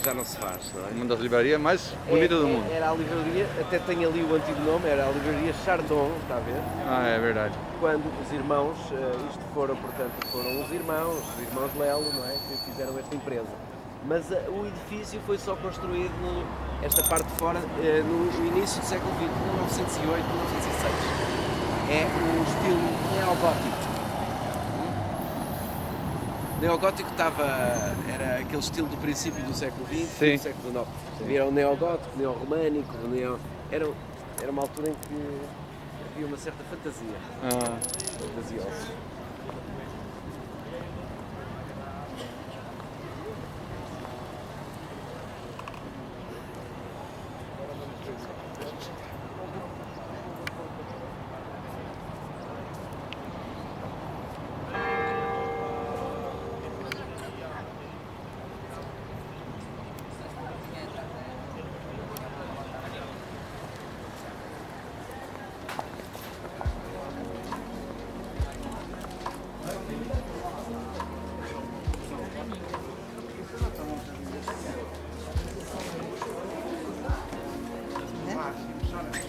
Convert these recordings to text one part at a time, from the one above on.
já não se faz, não é? Uma das livrarias mais bonitas do mundo. Era a livraria, até tem ali o antigo nome, era a livraria Chardon, está a ver? Ah, é verdade. Quando os irmãos, isto foram os irmãos Lelo, não é? Que fizeram esta empresa. Mas o edifício foi só construído, esta parte de fora, no início do século XX, 1908, 1906. É o estilo neogótico. Neogótico era aquele estilo do princípio do século XX e do século XIX. Havia o neogótico, neorromânico, era uma altura em que havia uma certa fantasia. Fantasiosa.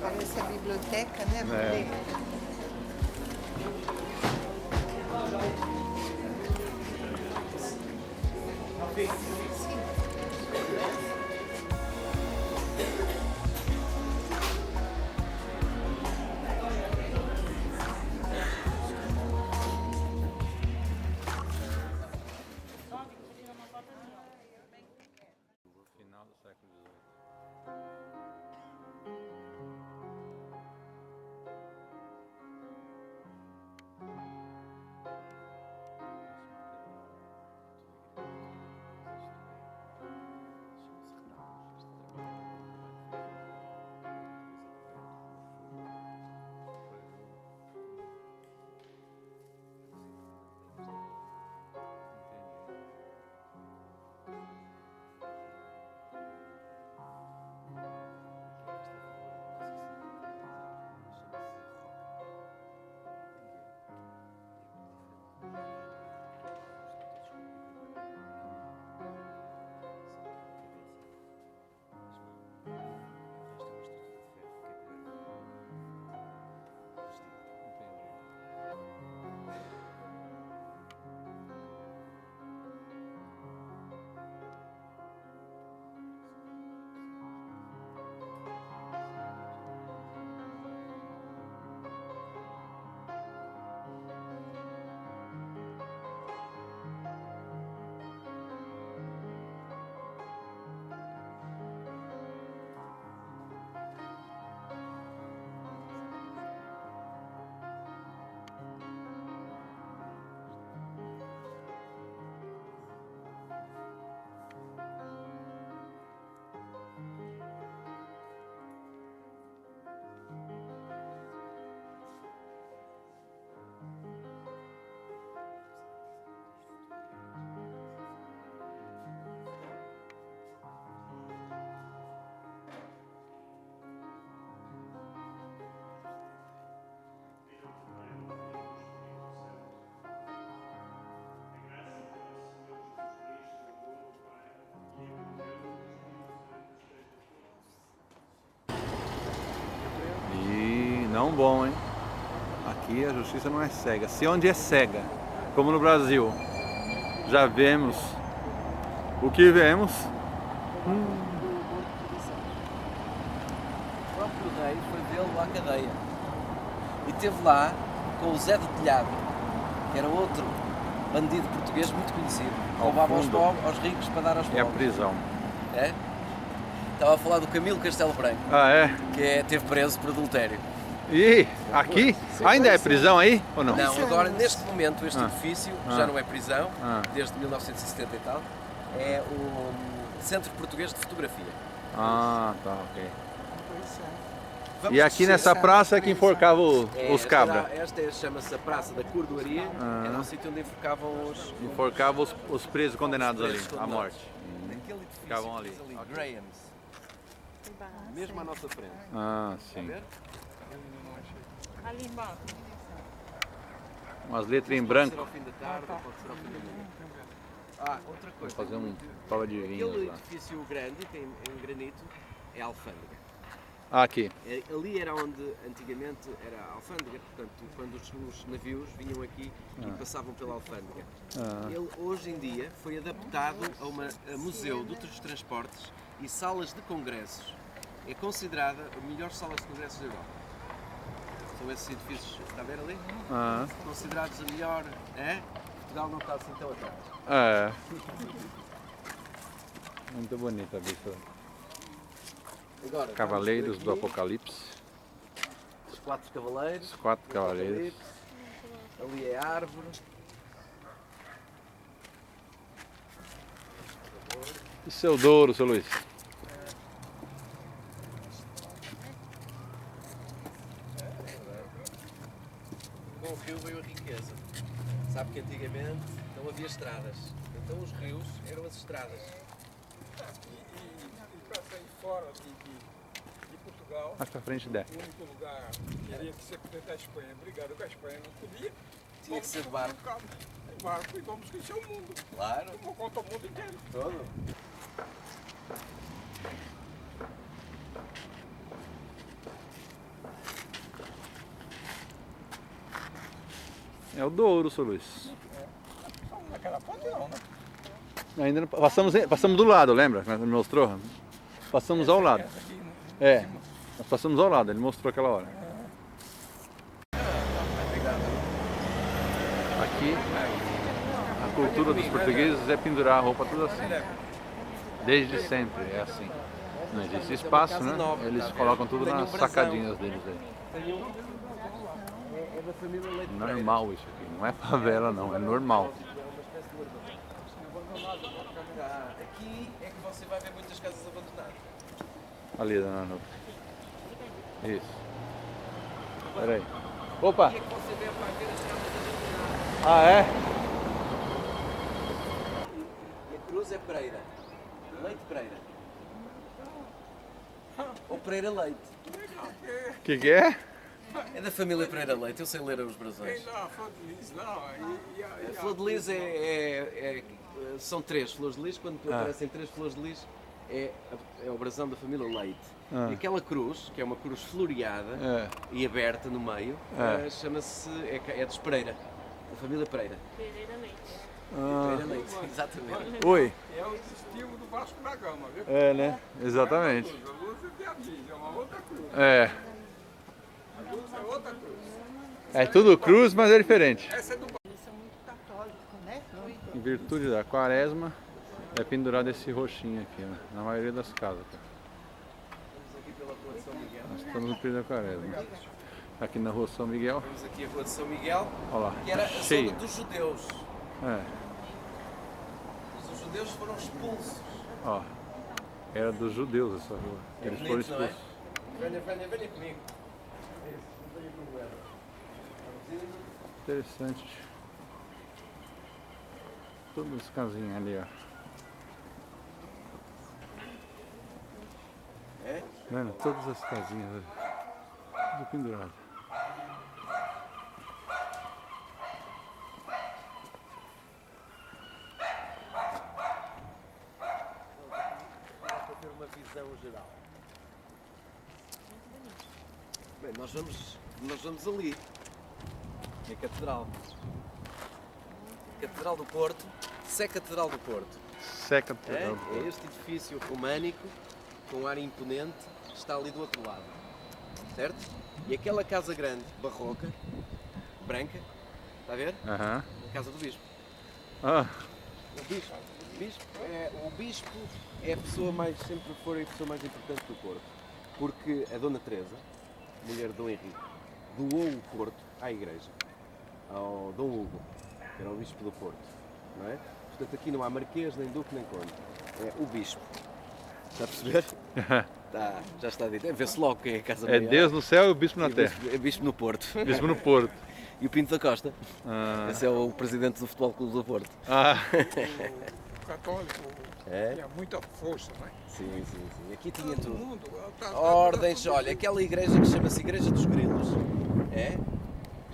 Parece a biblioteca, né? Final do século XVIII. Não bom, hein? Aqui a justiça não é cega. Se onde é cega, como no Brasil, já vemos o que vemos. O próprio rei foi vê-lo à cadeia. E esteve lá com o Zé do Telhado, que era outro bandido português muito conhecido. Roubava aos ricos para dar aos pobres. É a prisão. É? Estava a falar do Camilo Castelo Branco. Ah, é? Que esteve preso por adultério. E aqui? Ainda é prisão aí ou não? Não, agora neste momento este edifício já não é prisão, desde 1970 e tal, é o Centro Português de Fotografia. Ah, tá, ok. E aqui nessa praça é que enforcava os cabras? Esta chama-se a Praça da Cordoaria, era um sítio onde enforcavam os presos condenados ali, à morte. Naquele edifício Ficavam ali. Grahams. Mesmo à nossa frente. Ah, sim. Está a ver? Ali embaixo. Umas letras em branco. Pode ser ao fim da tarde, pode ser ao fim da manhã. outra Vamos coisa. fazer uma prova de vinho Aquele lá. edifício grande, tem em granito, é a alfândega. Ah, aqui. Ali era onde antigamente era a alfândega, portanto, quando os navios vinham aqui e passavam pela alfândega. Ele, hoje em dia, foi adaptado a museu de outros transportes e salas de congressos. É considerada a melhor sala de congressos da Europa. São esses edifícios, está a ver ali? Considerados a melhor, Portugal não está assim tão atrás. É. Muito bonita a vista. Agora, Cavaleiros vamos do por aqui. Apocalipse. Os 4 cavaleiros. Os 4 do cavaleiros. Apocalipse. Ali é a árvore. E seu Douro, seu Luís? Com o rio veio a riqueza. Sabe que antigamente não havia estradas. Então os rios eram as estradas. E para sair fora de Portugal, Mais pra frente der. o único lugar teria que ser dentro da Espanha. Obrigado, que a Espanha não podia. Tinha que ser de barco. Em barco e vamos conhecer o mundo. Claro. Tomou conta do mundo inteiro. Todo. É o Douro, seu Luís. Naquela ponte não, né? Ainda não, passamos do lado, lembra? Ele mostrou? Passamos ao lado. Essa aqui, né? É, nós passamos ao lado, ele mostrou aquela hora. Aqui, a cultura dos portugueses é pendurar a roupa tudo assim. Desde sempre é assim. Não existe espaço, né? Eles colocam tudo nas sacadinhas deles aí. É da família Leite Pereira. Normal isso aqui, não é favela não, é normal. Aqui é que você vai ver muitas casas abandonadas. Ali, dona Nuca. Isso. Espera aí. Opa! Aqui é que você vai ver as casas abandonadas. Ah, é? E a cruz é Pereira. Leite Pereira. Ou Pereira Leite. O que é? É da família Pereira Leite, eu sei ler os Tem brasões. lá a flor de lis lá. A flor de lis são 3 flores de lis, quando aparecem 3 flores de lis é o brasão da família Leite. E aquela cruz, que é uma cruz floreada e aberta no meio, chama-se, é dos Pereira, da família Pereira. Pereira Leite. Pereira Leite, exatamente. Oi. É o estilo do Vasco da Gama, viu? É, né? Exatamente. A luz é de Avis, é uma outra cruz. É. A luz é outra cruz. É tudo cruz, mas é diferente. Essa é do Eles são muito católicos, né? Em virtude da quaresma, é pendurado esse roxinho aqui, né? Na maioria das casas. Cara. Estamos aqui pela Rua de São Miguel. Nós estamos no período da quaresma. Aqui na rua São Miguel, Temos aqui a Rua de São Miguel, olha lá, que era a cheio. zona dos judeus. É, Os judeus foram expulsos. ó, era dos judeus essa rua. Eles foram bonito, não é? expulsos. Venha comigo. Não tenho problema. Interessante. Todas as casinhas ali, ó. É? Vendo? Todas as casinhas ali. Tudo pendurado. Para ter uma visão geral. Bem, nós vamos ali. É a Catedral. Catedral do Porto, Sé Catedral do Porto. Seca tudo. É este edifício românico, com ar imponente, que está ali do outro lado. Certo? E aquela casa grande, barroca, branca, está a ver? Aham. A casa do Bispo. Ah, O Bispo é a pessoa mais, sempre foi a pessoa mais importante do Porto. Porque a Dona Teresa, mulher de Dom Henrique, doou o Porto à Igreja, ao Dom Hugo, que era o Bispo do Porto. Não é? Portanto, aqui não há Marquês, nem Duque, nem Conde. É o Bispo. Está a perceber? Tá, já está dito. É ver-se logo quem é a casa é maior. Deus no céu e o bispo na E o terra. Bispo, é Bispo no Porto. Bispo no Porto. E o Pinto da Costa. Ah, Esse é o presidente do Futebol Clube do Porto. ah. O católico É? tinha muita força, né? Sim. Aqui tinha Todo tudo. mundo. Ordens, olha, aquela igreja que chama-se Igreja dos Grilos,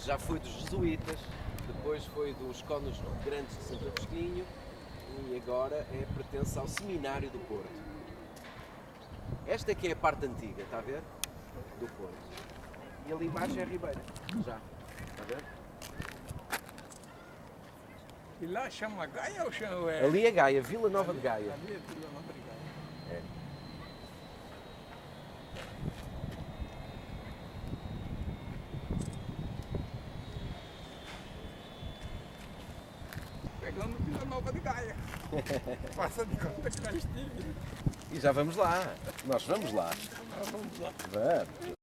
já foi dos jesuítas, depois foi dos cônegos grandes de Santo Agostinho e agora pertence ao Seminário do Porto. Esta aqui é a parte antiga, está a ver? Do Porto. E ali embaixo é a Ribeira, já. Está a ver? E lá chama Gaia ou chama... Ali é Gaia, Vila Nova de Gaia. Ali é Vila Nova de Gaia. É. Pegando Vila Nova de Gaia. Faça de conta que nós estive. E já vamos lá. Nós vamos lá. Vamos lá. Vamos.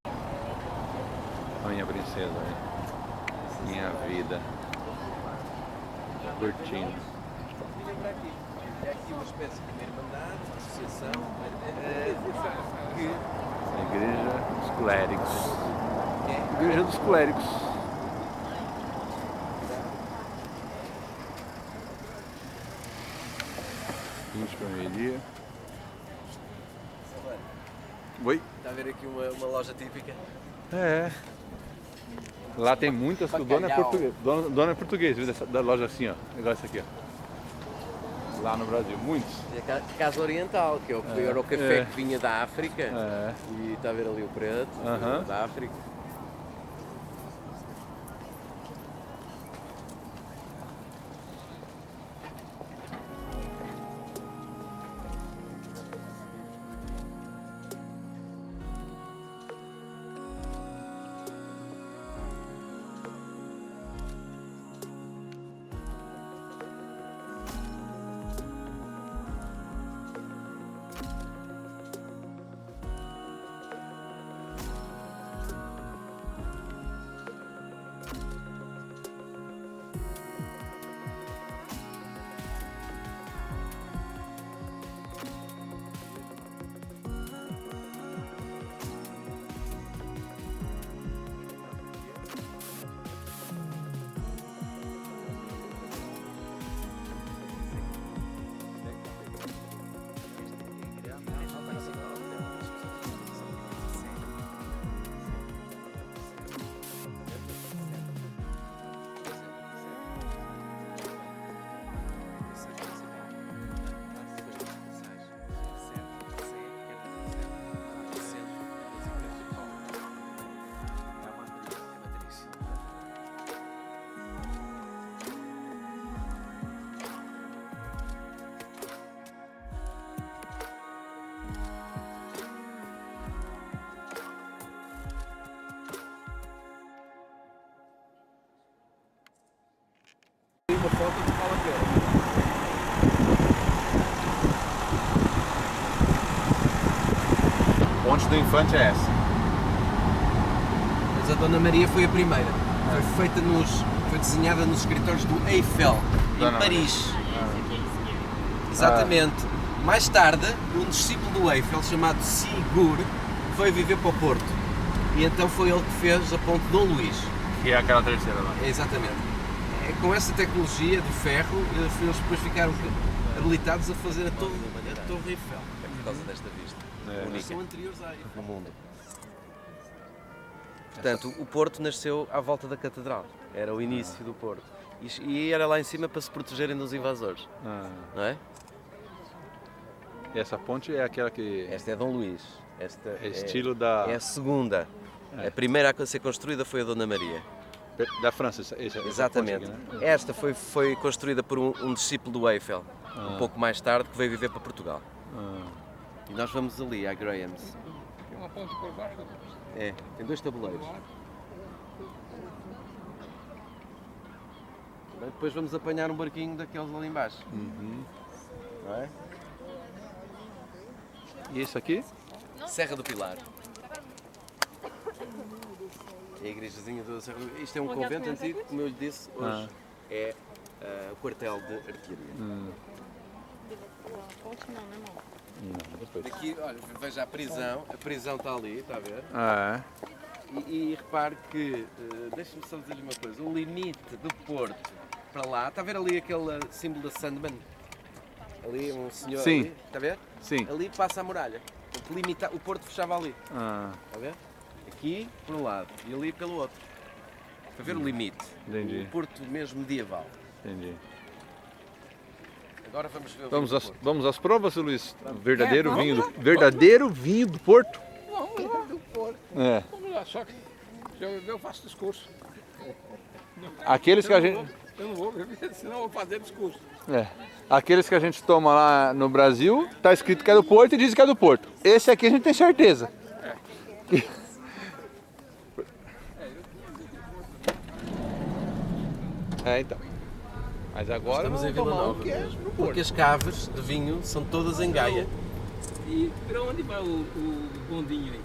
A minha princesa, né? Minha vida. Curtindo. E lembrar aqui, é aqui uma espécie de irmandade, uma associação, A Igreja dos Clérigos. que Igreja dos Clérigos. Vinte para meio-dia. Oi? está a ver aqui uma loja típica. É. Lá tem muitas que o dono é Bacalhau. português. Dono é português, viu? Da loja assim, ó. Igual essa aqui, ó. Lá no Brasil, muitos. É a Casa Oriental, que era o café que vinha da África. É. E está a ver ali o preto, Aham. da África. Uma foto que vale a pena. Ponte do Infante é essa. Mas a Dona Maria foi a primeira. Foi desenhada nos escritórios do Eiffel, Dona em Paris. Exatamente. Mais tarde, um discípulo do Eiffel, chamado Sigur, foi viver para o Porto. E então foi ele que fez a ponte Dom Luís. Que é aquela terceira lá. Exatamente. Com essa tecnologia do ferro, eles depois ficaram habilitados a fazer a Torre Eiffel. É por causa desta vista. É. São anteriores à no mundo. Portanto, o Porto nasceu à volta da Catedral. Era o início do Porto. E era lá em cima para se protegerem dos invasores. Não é? E essa ponte é aquela que Esta é Dom Luís. Esta é estilo da, é a segunda. A primeira a ser construída foi a Dona Maria. da França. Essa Exatamente. ponte aqui, né? Esta foi construída por um discípulo do Eiffel, um pouco mais tarde, que veio viver para Portugal. E nós vamos ali, à Graham's. Tem uma ponte por baixo. É, tem dois tabuleiros. Depois vamos apanhar um barquinho daqueles ali embaixo. Não é? E isso aqui? Serra do Pilar. É a igrejazinha da Serra do Pilar. Isto é um convento antigo, como eu lhe disse, hoje é o quartel de artilharia. Ponte não, né, irmão? Depois. Aqui, olha, veja a prisão está ali, está a ver? Ah, E repare que, deixe-me só dizer-lhe uma coisa, o limite do Porto para lá, está a ver ali aquele símbolo da Sandman? Ali um senhor Sim. ali, está a ver? sim. Ali passa a muralha. Portanto, o Porto fechava ali, Ah, está a ver? Aqui por um lado e ali pelo outro. Para ver o limite. Entendi. O Porto mesmo medieval. entendi. Agora vamos ver o Vamos vinho às, do Porto. vamos às provas, seu Luís? Verdadeiro vinho do Porto. Vamos lá do Porto. É. Vamos lá, só que eu faço discurso. Aqueles que a gente... Eu não vou beber, senão eu vou fazer discurso. É. Aqueles que a gente toma lá no Brasil, tá escrito que é do Porto e diz que é do Porto. Esse aqui a gente tem certeza. É, então. Mas agora Estamos em vamos Vila tomar um Nova que é mesmo. do Porque Porto. as caves de vinho são todas em Gaia. E para onde vai o bondinho aí?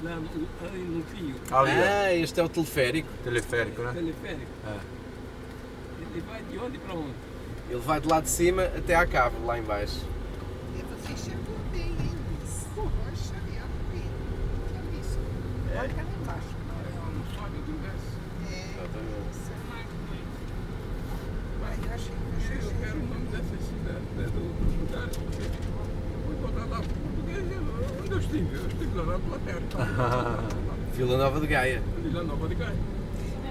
Lá no fio, Ah, este é o teleférico. Teleférico, né? teleférico. Ele vai de onde para onde? Ele vai de lá de cima até à cave, lá em baixo. Você chegou bem, hein, Luiz? Poxa, minha filha. Olha isso. Olha lá embaixo. Não sobe do desce. Aí eu achei que Eu quero o nome dessa cidade, né, do lugar. Eu vou botar lá português, onde eu estive? Eu estive lá na Inglaterra. Vila Nova de Gaia. Vila Nova de Gaia.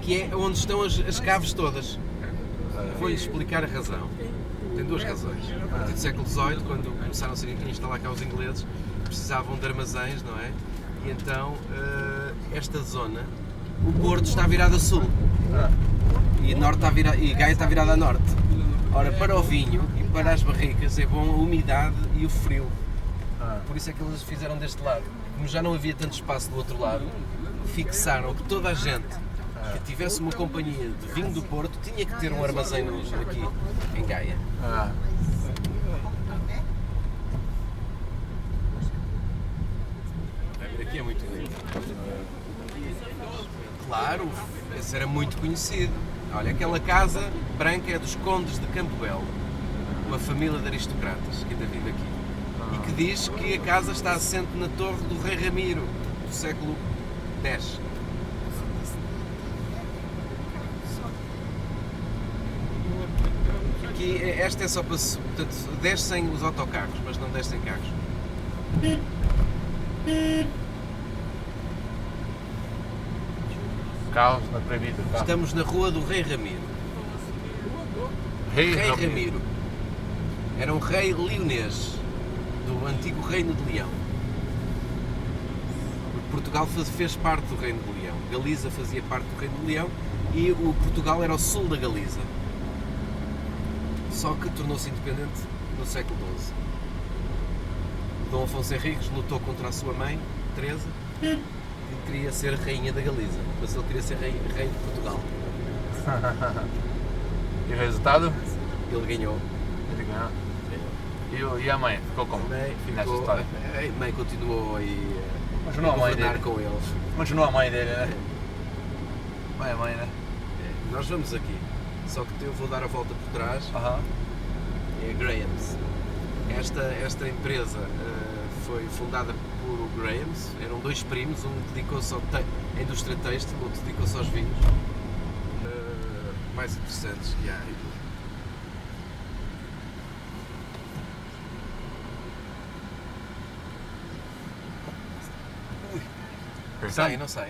Que é onde estão as caves todas. Vou-lhe explicar a razão. Tem duas razões. A partir do século XVIII, quando começaram a instalar cá os ingleses, precisavam de armazéns, não é? E então, esta zona, o Porto está virado a sul. E, e Gaia está virada a norte. Ora, para o vinho e para as barricas é bom a umidade e o frio. Por isso é que eles fizeram deste lado. Como já não havia tanto espaço do outro lado, fixaram que toda a gente que tivesse uma companhia de vinho do Porto tinha que ter um armazém aqui em Gaia. Aqui é muito lindo. Claro, esse era muito conhecido. Olha, aquela casa branca é dos Condes de Campo Belo, uma família de aristocratas que ainda vive aqui. E que diz que a casa está assente na torre do rei Ramiro, do século X. Aqui, esta é só para... Portanto, descem os autocarros, mas não descem carros. Carros não é proibido. Estamos na rua do rei Ramiro. Rei Ramiro. Era um rei leonês, do antigo Reino de Leão. Portugal fez parte do Reino de Leão. Galiza fazia parte do Reino de Leão e o Portugal era o sul da Galiza. Só que tornou-se independente no século XII. Dom Afonso Henriques lutou contra a sua mãe, Teresa, e queria ser rainha da Galiza, mas ele queria ser rei de Portugal. E o resultado? Ele ganhou. Ele ganhou. E a mãe? Ficou como? Nessa história? A mãe continuou aí Continua a mãe governar dele. com eles. Continua a mãe dele, né? Mãe é mãe, né? Nós vamos aqui, só que eu vou dar a volta por trás. Aham. É Graham's. Esta empresa foi fundada por o Graham's. Eram dois primos, um dedicou-se à indústria têxtil, outro dedicou-se aos vinhos. Mais interessantes que há. Sai, não sai.